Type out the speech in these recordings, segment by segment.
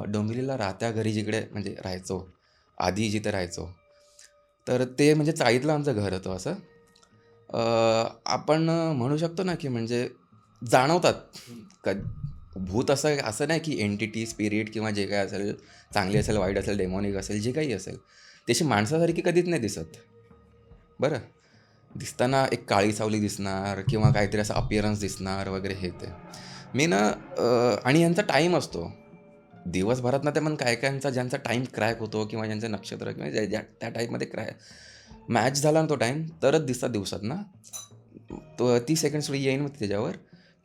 डोंबिवलीला राहत्या घरी जिकडे म्हणजे राहायचो, आधी जिथे राहायचो, तर ते म्हणजे चाळीतलं आमचं घर होतं असं. अ, आपण म्हणू शकतो ना, की म्हणजे जाणवतात. कद भूत असं असं नाही, की एंटिटी, स्पिरिट किंवा जे काही असेल, चांगली असेल, वाईट असेल, डेमॉनिक असेल, जे काही असेल, तशी माणसासारखी कधीच नाही दिसत. बरं. दिसताना एक काळी सावली दिसणार किंवा काहीतरी असा अपीअरन्स दिसणार वगैरे हे ते. मी ना आणि यांचा टाईम असतो. दिवसभरात ना ते पण काही-काहींचा ज्यांचा टाईम क्रॅक होतो किंवा ज्यांचं नक्षत्र किंवा ज्या ज्या त्या टाईपमध्ये मॅच झाला ना तो टाईम तरच दिसतात दिवसात ना. तो 30 सेकंड्स थोडी येईन मग त्याच्यावर.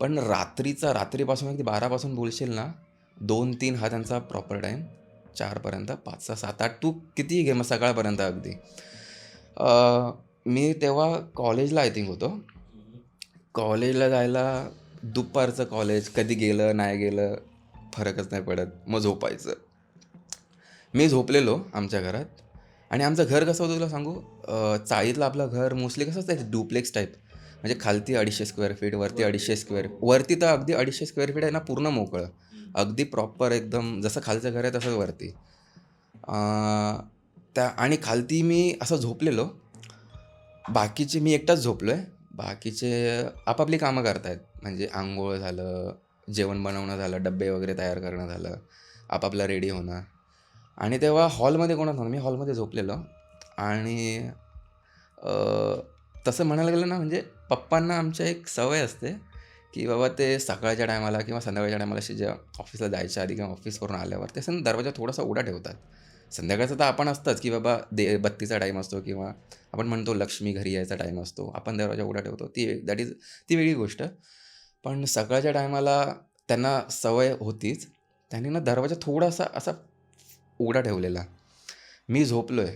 पण रात्रीपासून अगदी 12 पासून बोलशील ना, 2-3 हा त्यांचा प्रॉपर टाईम. 4 पर्यंत, 5, 6, 7, 8 तू कितीही घे मग सकाळपर्यंत अगदी. मी तेव्हा कॉलेजला आय थिंक होतो. कॉलेजला जायला दुपारचं कॉलेज कधी गेलं, नाही गेलं फरकच नाही पडत. मग झोपायचं. मी झोपलेलो आमच्या घरात आणि आमचं घर कसं होतं तुला सांगू? चाळीतलं आपलं घर मोस्टली कसं असतं डुप्लेक्स टाईप. म्हणजे खालती 250 स्क्वेअर फीट, वरती 250 स्क्वेअर वरती तर अगदी 250 स्क्वेअर फीट आहे ना पूर्ण मोकळं. अगदी प्रॉपर एकदम जसं खालचं घर आहे तसंच वरती. अ, आणि खालती मी असं झोपलेलो. बाकीचे मी एकटाच झोपलोय. बाकीचे आपापली कामं करतायत. म्हणजे अंघोळ झालं, जेवण बनवणं झालं, डब्बे वगैरे तयार करणं झालं, आपापलं रेडी होणं. आणि तेव्हा हॉलमध्ये कोणच नव्हतं. मी हॉलमध्ये झोपलेलो आणि अ, तसं म्हणायला गेलं ना म्हणजे पप्पांना आमच्या एक सवय असते, की बाबा ते सकाळच्या टायमाला किंवा संध्याकाळच्या टायमाला असे जेव्हा ऑफिसला जायच्या आधी किंवा ऑफिसवरून आल्यावर ते असं दरवाजा थोडासा उघडा ठेवतात. संध्याकाळचं तर आपण असतंच, की बाबा बत्तीचा टाईम असतो किंवा आपण म्हणतो लक्ष्मी घरी यायचा टाईम असतो. आपण दरवाजा उघडा ठेवतो. ती वेगळी गोष्ट. पण सकाळच्या टायमाला त्यांना सवय होतीच. त्यांनी ना दरवाजा थोडासा असा उघडा ठेवलेला. मी झोपलोय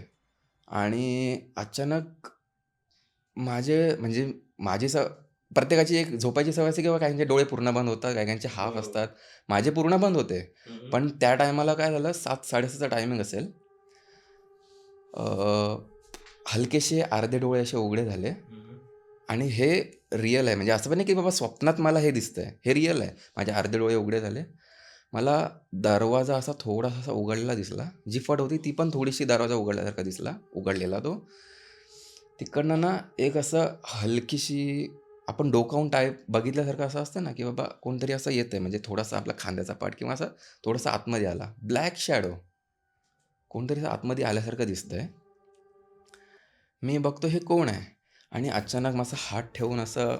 आणि अचानक म्हणजे माझी प्रत्येकाची एक झोपायची सवय असते किंवा काहींचे डोळे पूर्ण बंद होतात, काही-काहींचे हाफ बरोबर. असतात. माझे पूर्ण बंद होते. हं, हं. पण त्या टायमाला काय झालं 7:00-7:30चा टायमिंग असेल. अ, हलकेसे अर्धे डोळे असे उघडे झाले आणि हे रिअल आहे. म्हणजे असं पण नाही की बाबा स्वप्नात मला हे दिसतंय. हे रिअल आहे. माझे अर्धे डोळे उघडे झाले. मला दरवाजा असा थोडासा असा उघडलेला दिसला. जी फट होती ती पण थोडीशी दरवाजा उघडल्यासारखा दिसला. उघडलेला तो. तिकडनं ना एक असं हलकीशी आपण डोकावून टाईप बघितल्यासारखं असं असतं ना, की बाबा कोणतरी असं येतंय म्हणजे थोडासा आपला खांद्याचा पार्ट किंवा असं थोडंसं आतमध्ये आला. ब्लॅक शॅडो कोणतरी असं आतमध्ये आल्यासारखं दिसतंय. मी बघतो हे कोण आहे? आणि अचानक माझा हात ठेवून असं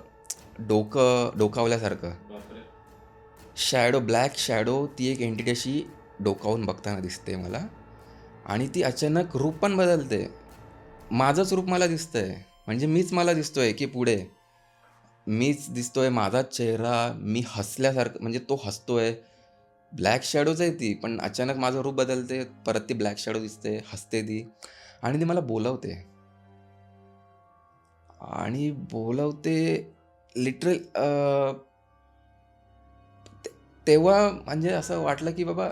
डोकावल्यासारखं. बापरे! ब्लॅक शॅडो ती एक एंटिटी अशी डोकावून बघताना दिसते मला आणि ती अचानक रूप पण बदलते. माझंच रूप मला दिसतंय. म्हणजे मीच मला दिसतोय, की पुढे. मीच दिसतोय, माझाच चेहरा, मी हसल्यासारखं म्हणजे तो हसतोय. ब्लॅक शॅडोच आहे ती, पण अचानक माझं रूप बदलते. परत ती ब्लॅक शॅडो दिसते, हसते ती आणि ती मला बोलवते. आणि बोलवते लिटरल तेव्हा म्हणजे असं वाटलं, की बाबा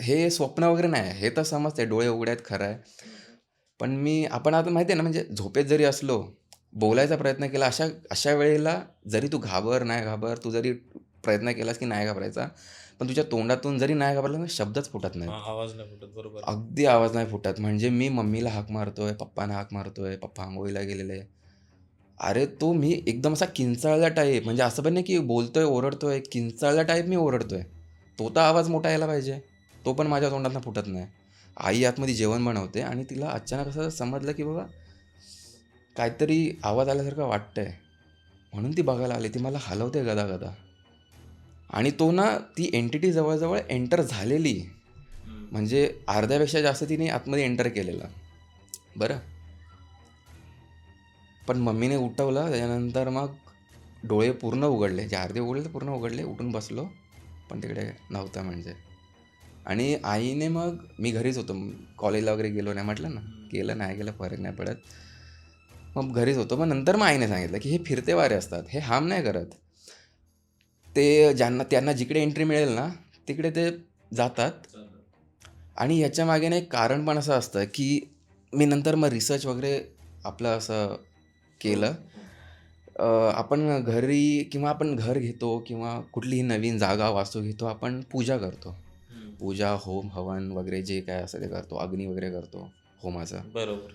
हे स्वप्न वगैरे नाही आहे. हे तर समजतंय डोळे उघडे आहेत खरं आहे. हं, हं. पण आपण आता माहिती आहे ना, म्हणजे झोपेत जरी असलो, बोलायचा प्रयत्न केला, अशा अशा वेळेला जरी तू नाही घाबर, तू जरी प्रयत्न केलास की नाही घाबरायचा, पण तुझ्या तोंडातून जरी नाही घाबरलं ना, शब्दच फुटत नाहीत. हां, आवाज नाही फुटत. बरोबर आहे. अगदी आवाज नाही फुटत. म्हणजे मी मम्मीला हाक मारतोय, पप्पांना हाक मारतोय, पप्पा अंघोळीला गेलेले. अरे, तो मी एकदम असा किंचाळला टाईप म्हणजे असं पण नाही की बोलतोय, ओरडतोय, किंचाळला टाईप मी ओरडतोय. तो तर आवाज मोठा यायला पाहिजे. तो पण माझ्या तोंडातनं फुटत नाही. आई आतमध्ये जेवण बनवते आणि तिला अचानक असं समजलं की बाबा काहीतरी आवाज आल्यासारखं वाटतंय. म्हणून ती बघायला आली. ती मला हलवते गदा-गदा आणि तो ना ती एंटिटी जवळ एंटर झालेली. हं. म्हणजे अर्ध्यापेक्षा जास्त तिने आतमध्ये एंटर केलेलं. बरं. पण मम्मीने उठवलं त्याच्यानंतर मग डोळे पूर्ण उघडले. जे अर्धे उघडले ते पूर्ण उघडले. उठून बसलो. पण तिकडे नव्हता म्हणजे. आणि आईने मग मी घरीच होतो. कॉलेजला वगैरे गेलो नाही म्हटलं ना. हं. गेलं नाही गेलं फरक नाही पडत. मग घरीच होतो. मग नंतर मग आईने सांगितलं, की हे फिरते वारे असतात. हे हार्म नाही करत. ते त्यांना जिकडे एंट्री मिळेल ना, तिकडे ते जातात. चालेल. आणि याच्यामागे ना एक कारण पण असं असतं, की मी नंतर मग रिसर्च वगैरे आपलं असं हो, केलं. हो. अ, आपण घरी किंवा आपण घर घेतो किंवा कुठलीही नवीन जागा, वास्तू घेतो, आपण पूजा करतो. पूजा, होम, हवन वगैरे जे काय असं ते करतो, अग्नी वगैरे करतो होमाचं, बरोबर.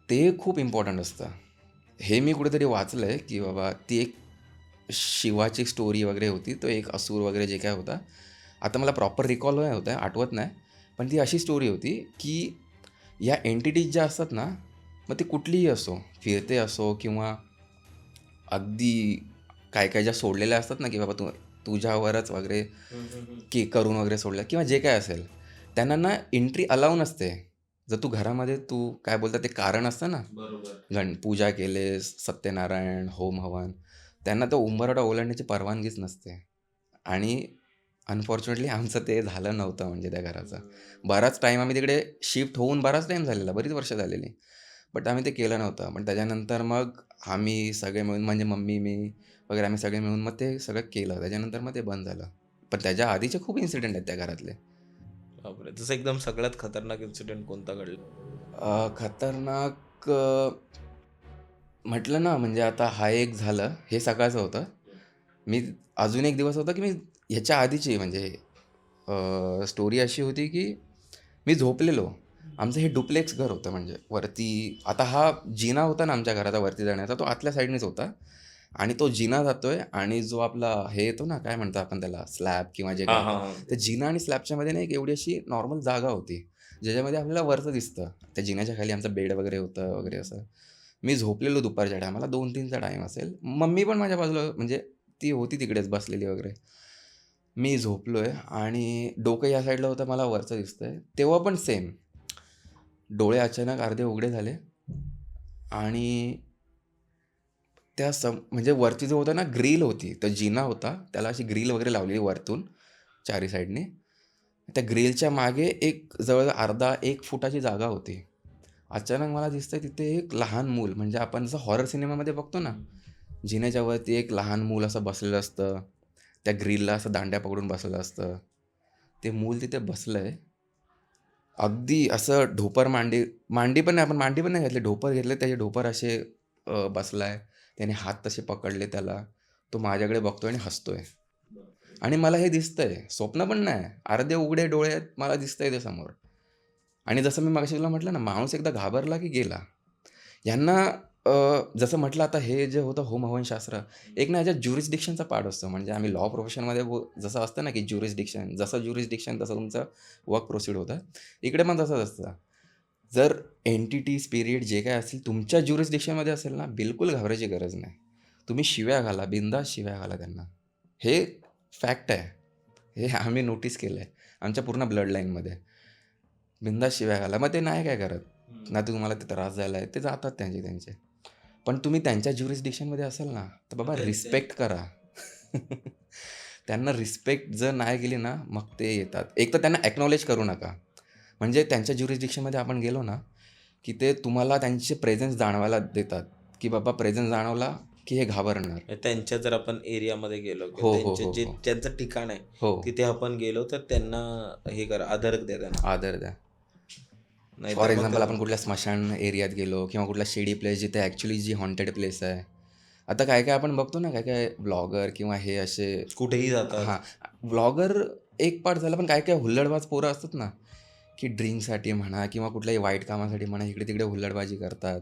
ते खूप इम्पॉर्टंट असतं. हे मी कुठेतरी वाचलं आहे, की बाबा ती एक शिवाची स्टोरी वगैरे होती. तो एक असुर वगैरे जे काय होता. आता मला प्रॉपर रिकॉल नाही होत आहे, आठवत नाही. पण ती अशी स्टोरी होती, की या एंटिटीज ज्या असतात ना, मग ती कुठलीही असो, फिरते असो किंवा अगदी काय काय ज्या सोडलेल्या असतात ना, की बाबा तुझ्यावरच वगैरे हम्म, हम्म, हम्म. की करून वगैरे सोडल्या किंवा जे काय असेल, त्यांना ना एंट्री अलाऊ नसते. जर तू घरामध्ये तू काय बोलतात ते कारण असतं ना, बरोबर. पूजा केलेस, सत्यनारायण, होम हवन, त्यांना तो उंबरठा ओलांडण्याची परवानगीच नसते. आणि अनफॉर्च्युनेटली आमचं ते झालं नव्हतं म्हणजे त्या घराचं. बराच टाईम आम्ही तिकडे शिफ्ट होऊन बराच टाईम झालेला, बरीच वर्ष झालेली. बट आम्ही ते केलं नव्हतं. पण त्याच्यानंतर मग आम्ही सगळे मिळून म्हणजे मम्मी, मी वगैरे आम्ही सगळे मिळून मग ते सगळं केलं. त्याच्यानंतर मग ते बंद झालं. पण त्याच्या आधीचे खूप इन्सिडेंट आहेत त्या घरातले. बापरे, तसं एकदम सगळ्यात खतरनाक इन्सिडेंट कोणता घडला? खतरनाक म्हटलं ना म्हणजे आता हा एक झालं, हे सकाळचं होतं. मी अजून एक दिवस होता, की मी ह्याच्या आधीची म्हणजे स्टोरी अशी होती, की मी झोपलेलो. आमचं हे डुप्लेक्स घर होतं म्हणजे वरती. आता हा जिना होता ना आमच्या घराचा वरती जाण्याचा, तो आतल्या साईडनेच होता. आणि तो जिना जातोय आणि जो आपला हे येतो ना, काय म्हणतो आपण त्याला, स्लॅब किंवा जे हा काय, हा हा. त्या जिना आणि स्लॅबच्यामध्ये ना एक एवढी अशी नॉर्मल जागा होती, ज्याच्यामध्ये आपल्याला वरचं दिसतं. त्या जिन्याच्या खाली आमचा बेड वगैरे होतं वगैरे असं. मी झोपलेलो दुपारच्या टायमाला 2-3चा टाईम असेल. मम्मी पण माझ्या बाजूला म्हणजे ती होती तिकडेच बसलेली वगैरे. मी झोपलोय आणि डोकं या साईडला होतं, मला वरचं दिसतंय. तेव्हा पण सेम. डोळे अचानक अर्धे उघडे झाले आणि त्या म्हणजे वरती जो होता ना ग्रिल होती. तो जिना होता. त्याला अशी ग्रिल वगैरे लावलेली वरतून चारी साईडने. त्या ग्रिलच्या मागे एक जवळ अर्धा 1 फुटाची जागा होती. अचानक मला दिसतंय तिथे एक लहान मूल, म्हणजे आपण जसं हॉरर सिनेमामध्ये बघतो ना, जिन्याच्या वरती एक लहान मूल असं बसलेलं असतं. त्या ग्रिलला असं दांड्या पकडून बसलेलं असतं. ते मूल तिथे बसलंय. अगदी असं ढोपर मांडी मांडी पण नाही, आपण मांडी पण नाही घातली. ढोपर घेतले, त्याचे ढोपर असे बसलाय. त्याने हात तसे पकडले त्याला. तो माझ्याकडे बघतोय आणि हसतोय. आणि मला हे दिसतंय. स्वप्न पण नाही. अर्धे उघडे डोळे आहेत. मला दिसतंय ते समोर. आणि जसं मी मगाशी तुला म्हटलं ना, माणूस एकदा घाबरला की गेला. यांना जसं म्हटलं आता हे जे होतं होम हवनशास्त्र, एक ना ह्याच्यात ज्युरिस्डिक्शनचा पार्ट असतो. म्हणजे आम्ही लॉ प्रोफेशनमध्ये जसं असतं ना, की ज्युरिस्डिक्शन, जसं ज्युरिस्डिक्शन तसं तुमचं वर्क प्रोसीड होतं. इकडे पण तसंच असतं. जर एंटिटी, स्पिरिट जे काही असेल तुमच्या ज्युरिस्डिक्शनमध्ये असेल ना, बिलकुल घाबरायची गरज नाही. तुम्ही शिव्या घाला, बिनधास्त शिव्या घाला त्यांना. हे फॅक्ट आहे. हे आम्ही नोटीस केलं आहे आमच्या पूर्ण ब्लड लाईनमध्ये. बिनधास्त शिव्या घाला. मग ते नाही काय करत. ना तुम्हाला ते त्रास झाला आहे, ते जातात त्यांचे. पण तुम्ही त्यांच्या ज्युरिस्डिक्शनमध्ये असाल ना, तर बाबा रिस्पेक्ट करा. त्यांना रिस्पेक्ट जर नाही केली ना, मग ते येतात. एक तर त्यांना अॅक्नॉलेज करू नका. म्हणजे त्यांच्या ज्युरिस्डिक्शनमध्ये आपण गेलो ना, की ते तुम्हाला त्यांचे प्रेझेन्स जाणवायला देतात, की बाबा प्रेझेन्स जाणवला, की हे घाबरणार. म्हणजे त्यांच्या जर आपण एरियामध्ये गेलो किंवा हो, हो, त्यांचे हो, जे हो. त्यांचं ठिकाण आहे हो, तिथे आपण गेलो तर त्यांना हे करा, आदर द्या त्यांना. आदर द्या. फॉर नाहीतर मग एक्झाम्पल आपण कुठल्या स्मशान एरियात गेलो किंवा कुठला शेडी प्लेस जिथे ॲक्च्युली जी हॉन्टेड प्लेस आहे. आता काय आपण बघतो ना, काय ब्लॉगर किंवा हे असे, कुठेही जातात. हां, ब्लॉगर एक पार्ट झाला, पण काय हुल्लडबाज पोरं असतात ना, की ड्रिंकसाठी म्हणा किंवा कुठल्याही वाईट कामासाठी म्हणा, इकडे-तिकडे हुल्लडबाजी करतात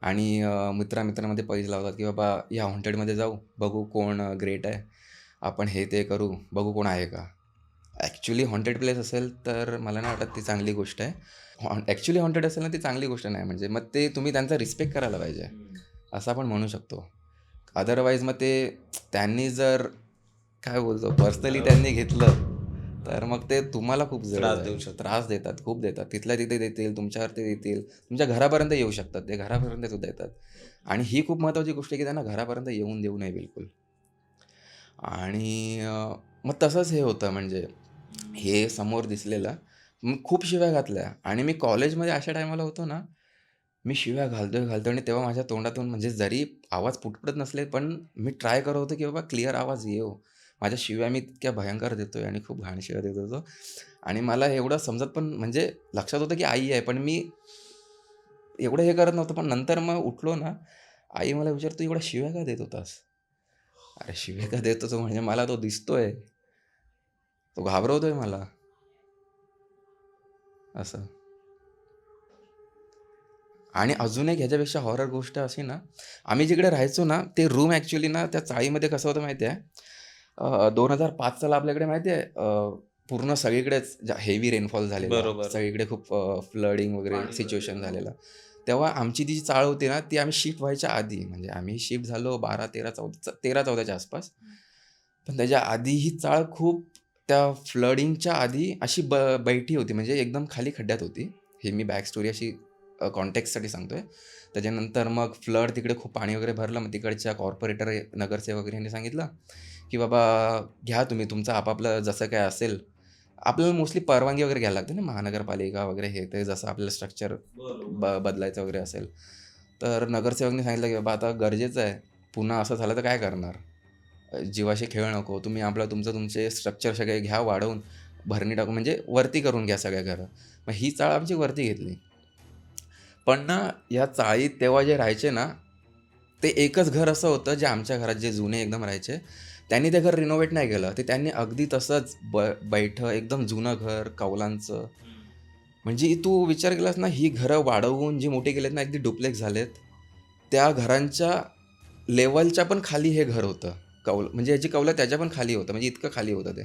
आणि मित्रामध्ये पैसे लावतात, की बाबा या हॉन्टेडमध्ये जाऊ, बघू कोण ग्रेट आहे. आपण हे ते करू, बघू कोण आहे का. ॲक्च्युली हॉन्टेड प्लेस असेल तर मला नाही वाटत ती चांगली गोष्ट आहे. ॲक्च्युली हॉन्टेड असेल ना, ती चांगली गोष्ट नाही. म्हणजे मग ते तुम्ही त्यांचा रिस्पेक्ट करायला पाहिजे, असं आपण म्हणू शकतो. अदरवाईज मग ते त्यांनी जर काय बोलतो पर्सनली त्यांनी घेतलं, तर मग ते तुम्हाला खूप जड त्रास जाईल. देऊ शकतात. त्रास देतात, खूप देतात. तिथल्या तिथे देतील, तुमच्यावरती देतील, तुमच्या घरापर्यंत येऊ शकतात. ते घरापर्यंत सुद्धा येतात. आणि ही खूप महत्त्वाची गोष्ट आहे, की त्यांना घरापर्यंत येऊन देऊ नये बिलकुल. आणि मग तसंच हे होतं म्हणजे हे समोर दिसलेलं. मग खूप शिव्या घातल्या आणि मी कॉलेजमध्ये अशा टायमाला होतो ना, मी शिव्या घालतोय आणि तेव्हा माझ्या तोंडातून म्हणजे जरी आवाज फुटफुटत नसले, पण मी ट्राय करत होतो, की बाबा क्लिअर आवाज येवो. माझ्या शिव्या मी इतक्या भयंकर देतोय आणि खूप घाण शिव्या देत होतो. आणि मला एवढं समजत पण म्हणजे लक्षात होतं, की आई आहे. पण मी एवढं हे करत नव्हतो. पण नंतर मग उठलो ना, आई मला विचारते, "तू एवढ्या शिव्या का देत होतास?" अरे शिव्या का देत होतो म्हणजे मला तो दिसतोय. तो घाबरवतोय मला असं. आणि अजून एक ह्याच्यापेक्षा हॉरर गोष्ट अशी ना, आम्ही जिकडे राहायचो ना, ते रूम ॲक्च्युली ना त्या चाळीमध्ये कसं होतं माहिती आहे, 2005 साला आपल्याकडे माहिती आहे पूर्ण सगळीकडेच हेवी रेनफॉल झालेला. बरोबर. सगळीकडे खूप फ्लडिंग वगैरे सिच्युएशन झालेलं. तेव्हा आमची ती जी चाळ होती ना, ती आम्ही शिफ्ट व्हायच्या आधी, म्हणजे आम्ही शिफ्ट झालो 12, 13, 14 13-14च्या आसपास. पण त्याच्या आधी ही चाळ खूप त्या फ्लडिंगच्या आधी अशी बैठी होती, म्हणजे एकदम खाली खड्ड्यात होती. हे मी बॅक स्टोरी अशी कॉन्टेक्स्टसाठी सांगतोय. त्याच्यानंतर मग फ्लड तिकडे खूप पाणी वगैरे भरलं. मग तिकडच्या कॉर्पोरेटर, नगरसेवक वगैरे यांनी सांगितलं, की "बाबा घ्या तुम्ही तुमचं आपापलं जसं काय असेल." आपल्याला मोस्टली परवानगी वगैरे घ्यायला लागते ना, महानगरपालिका वगैरे हे ते जसं आपल्याला स्ट्रक्चर बदलायचं वगैरे असेल. तर नगरसेवकने सांगितलं, की "बाबा आता गरजेचं आहे. पुन्हा असं झालं तर काय करणार? जीवाशी खेळ नको. तुम्ही तुमचे स्ट्रक्चर सगळे घ्या वाढवून, भरणी टाकून म्हणजे वरती करून घ्या सगळ्या घरं." मग ही चाळ आमची वरती घेतली. पण ना, या चाळीत तेव्हा जे राहायचे ना, ते एकच घर असं होतं, जे आमच्या घरात जे जुने एकदम राहायचे, त्यांनी ते घर रिनोव्हेट नाही केलं. ते त्यांनी अगदी तसंच बैठं एकदम जुनं घर कौलांचं. म्हणजे तू विचार केलास ना, ही घरं वाढवून जी मोठी केलीत ना, अगदी डुप्लेक्स झालेत. त्या घरांच्या लेव्हलच्या पण खाली हे घर होतं. म्हणजे याची कौलं त्याच्या पण खाली होतं. म्हणजे इतकं खाली होतं ते.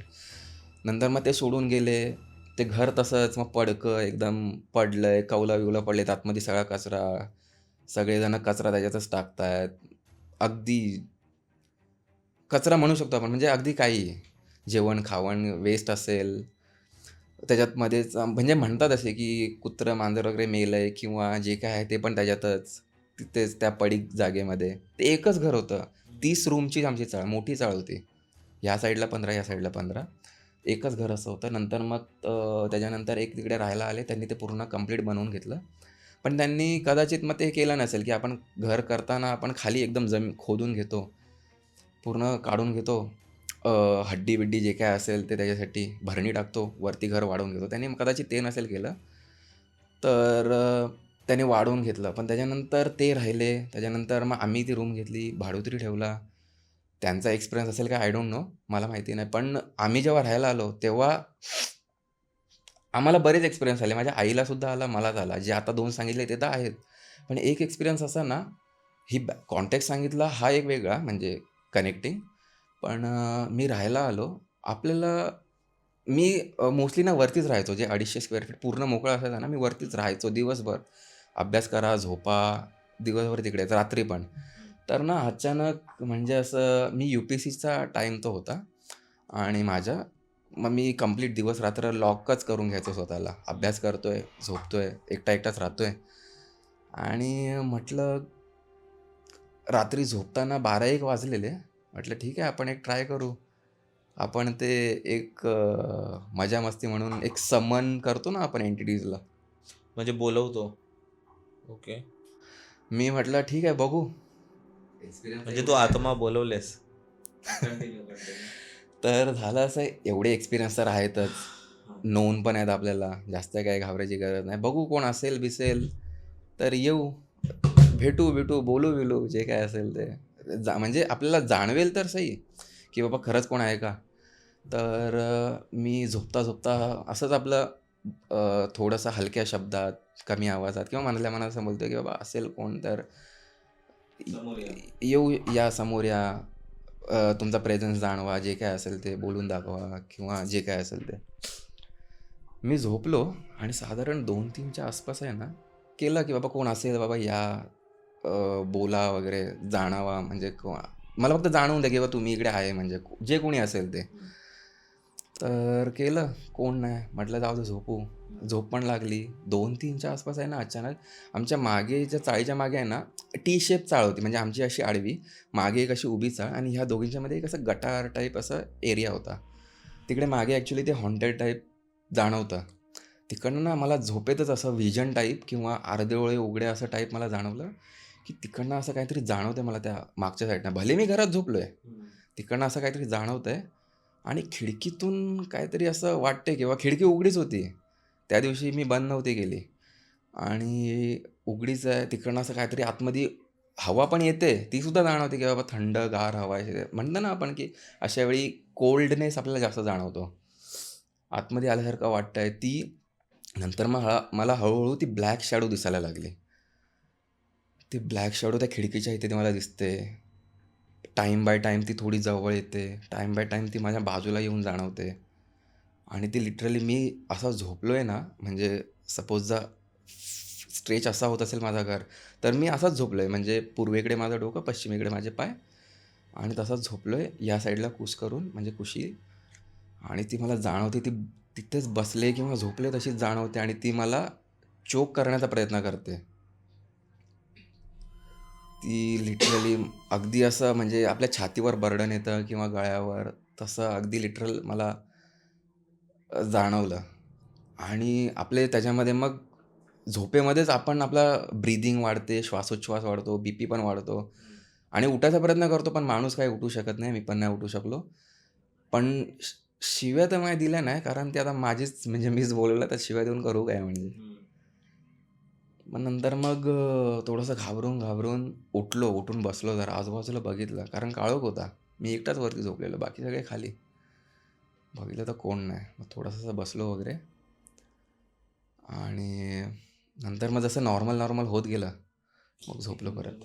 नंतर मग ते सोडून गेले. ते घर तसंच मग पडकं एकदम पडलंय. कौलं-बिवलं पडलेत. आतमध्ये सगळा कचरा. सगळेजण कचरा त्याच्यातच टाकतायत. अगदी कचरा म्हणू शकतो आपण. म्हणजे अगदी काहीही. जेवण-खावण वेस्ट असेल, त्याच्यात मध्येच म्हणजे म्हणतात असे, की कुत्रं, मांजर वगैरे मेलंय किंवा जे काय आहे ते पण त्याच्यातच. तिथेच त्या पडीक जागेमध्ये. ते एकच घर होतं. 30 रूमची आमची चाळ, मोठी चाळ होती. ह्या साईडला 15, ह्या साईडला 15. एकच घर असं होतं. नंतर मग त्याच्यानंतर एक तिकडे राहायला आले. त्यांनी ते पूर्ण कंप्लीट बनवून घेतलं. पण त्यांनी कदाचित मग ते केलं नसेल, की आपण घर करताना आपण खाली एकदम खोदून घेतो. पूर्ण काढून घेतो. हड्डी-बिड्डी जे काय असेल ते त्याच्यासाठी भरणी टाकतो. वरती घर वाढवून घेतो. त्याने कदाचित ते नसेल केलं. तर त्याने वाढवून घेतलं. पण त्याच्यानंतर ते राहिले. त्याच्यानंतर मग आम्ही ती रूम घेतली. भाडोत्री ठेवला. त्यांचा एक्सपिरियन्स असेल का आय डोंट नो. मला माहिती नाही. पण आम्ही जेव्हा राहायला आलो, तेव्हा आम्हाला बरेच एक्सपिरियन्स आले. माझ्या आईला सुद्धा आला, मलाच आला. जे आता 2 सांगितले ते तर आहेत. पण एक एक्सपिरियन्स असा ना, ही कॉन्टेक्स्ट सांगितला हा एक वेगळा म्हणजे कनेक्टिंग. पण मी राहायला आलो. आपल्याला मी मोस्टली ना वरतीच राहायचो. जे 250 स्क्वेअर फीट पूर्ण मोकळं असायचं ना, मी वरतीच राहायचो दिवसभर. अभ्यास करा, झोपा, दिवसभर तिकडेच, रात्री पण. तर ना अचानक म्हणजे असं मी UPSCचा टाईम तो होता आणि मग मी कंप्लीट दिवस-रात्र लॉकच करून घ्यायचो स्वतःला. अभ्यास करतोय, झोपतोय, एकटा-एकटाच राहतोय आणि म्हटलं रात्री झोपताना 12-1 वाजलेले. म्हटलं ठीक आहे आपण एक ट्राय करू. आपण ते एक मजा-मस्ती म्हणून एक समन करतो ना आपण एंटिटीजला. म्हणजे बोलवतो. ओके. मी म्हटलं ठीक आहे बघू. एक्सपिरियन्स म्हणजे तू एवढा आहे आत्मा ना. बोलवलेस. तर झालं असं एवढे एक्सपिरियन्स तर आहेतच. नोन पण आहेत आपल्याला. जास्त काही घाबरायची गरज नाही. बघू कोण असेल-बिसेल तर येऊ. भेटू, बोलू-बिलू जे काय असेल ते. म्हणजे आपल्याला जाणवेल तर सही, की बाबा खरंच कोण आहे का? तर मी झोपता-झोपता असंच आपलं थोडंसं हलक्या शब्दात, कमी आवाजात किंवा मनातल्या मनात असं बोलतोय, की बाबा असेल कोण तर समोर या. या समोर या. तुमचा प्रेझेन्स जाणवा, जे काय असेल ते बोलून दाखवा किंवा जे काय असेल ते. मी झोपलो आणि साधारण 2-3च्या आसपास आहे ना, केलं की बाबा कोण असेल बाबा या, बोला वगैरे, जाणावा म्हणजे मला फक्त जाणवून द्या की बाबा तुम्ही इकडे आहे म्हणजे जे कोणी असेल ते. तर केलं, कोण नाही. म्हटलं जाऊ दे झोपू. झोप पण लागली. 2-3च्या आसपास आहे ना, अचानक आमच्या मागे ज्या चाळीच्या मागे आहे ना, टी शेप चाळ होती. म्हणजे आमची अशी आडवी, मागे एक अशी उभी चाळ आणि ह्या दोघींच्यामध्ये एक असं गटार टाईप असं एरिया होता. तिकडे मागे ॲक्च्युली ते हॉन्टेड टाईप जाणवतं. तिकडनं ना मला झोपेतच असं व्हिजन टाईप किंवा अर्धे डोळे उघडे असं टाईप मला जाणवलं, की तिकडनं असं काहीतरी जाणवतंय मला त्या मागच्या साईडनं. भले मी घरात झोपलोय, तिकडनं असं काहीतरी जाणवतंय आणि खिडकीतून काहीतरी असं वाटतंय किंवा खिडकी उघडीच होती. त्या दिवशी मी बंद नव्हती केली आणि उघडीच आहे. तिकडनं असं काहीतरी आतमध्ये हवा पण येते, ती सुद्धा जाणवते, की बाबा थंडगार हवा आहे. म्हणतो ना आपण, की अशा वेळी कोल्डनेस आपल्याला जास्त जाणवतो. आतमध्ये आल्यासारखं वाटतं आहे. ती नंतर मग मला हळूहळू ती ब्लॅक शॅडो दिसायला लागली. ती ब्लॅक शॅडो त्या खिडकीच्या इथे ती मला दिसते. टाईम बाय टाईम ती थोडी जवळ येते. टाईम बाय टाईम ती माझ्या बाजूला येऊन जाणवते. आणि ती लिटरली मी असा झोपलो आहे ना, म्हणजे सपोज जर स्ट्रेच असा होत असेल माझा घर, तर मी असाच झोपलो आहे. म्हणजे पूर्वेकडे माझं डोकं, पश्चिमेकडे माझे पाय आणि तसाच झोपलो आहे. या साईडला कूस करून म्हणजे कुशी आणि ती मला जाणवते ती तिथेच बसले किंवा झोपले तशीच जाणवते आणि ती मला चोक करण्याचा प्रयत्न करते. ती लिटरली अगदी असं म्हणजे आपल्या छातीवर बर्डन येतं किंवा गळ्यावर, तसं अगदी लिटरल मला जाणवलं. आणि आपले त्याच्यामध्ये मग झोपेमध्येच आपण आपला ब्रीथिंग वाढते, श्वासोच्छ्वास वाढतो, बीपी पण वाढतो आणि उठायचा प्रयत्न करतो, पण माणूस काही उठू शकत नाही. मी पण नाही उठू शकलो. पण शिव्या तर नाही दिल्या नाही, कारण ती आता माझीच म्हणजे मीच बोलवलं, तर शिव्या देऊन करू काय म्हणजे? मग नंतर मग थोडंसं घाबरून उठलो, उठून बसलो जरा आजूबाजूला बघितलं, कारण काळोख होता. मी एकटाच वरती झोपलेलो, बाकी सगळे खाली. बघितलं तर कोण नाही. मग थोडंसं बसलो वगैरे आणि नंतर मग जसं नॉर्मल होत गेलं, मग झोपलो परत.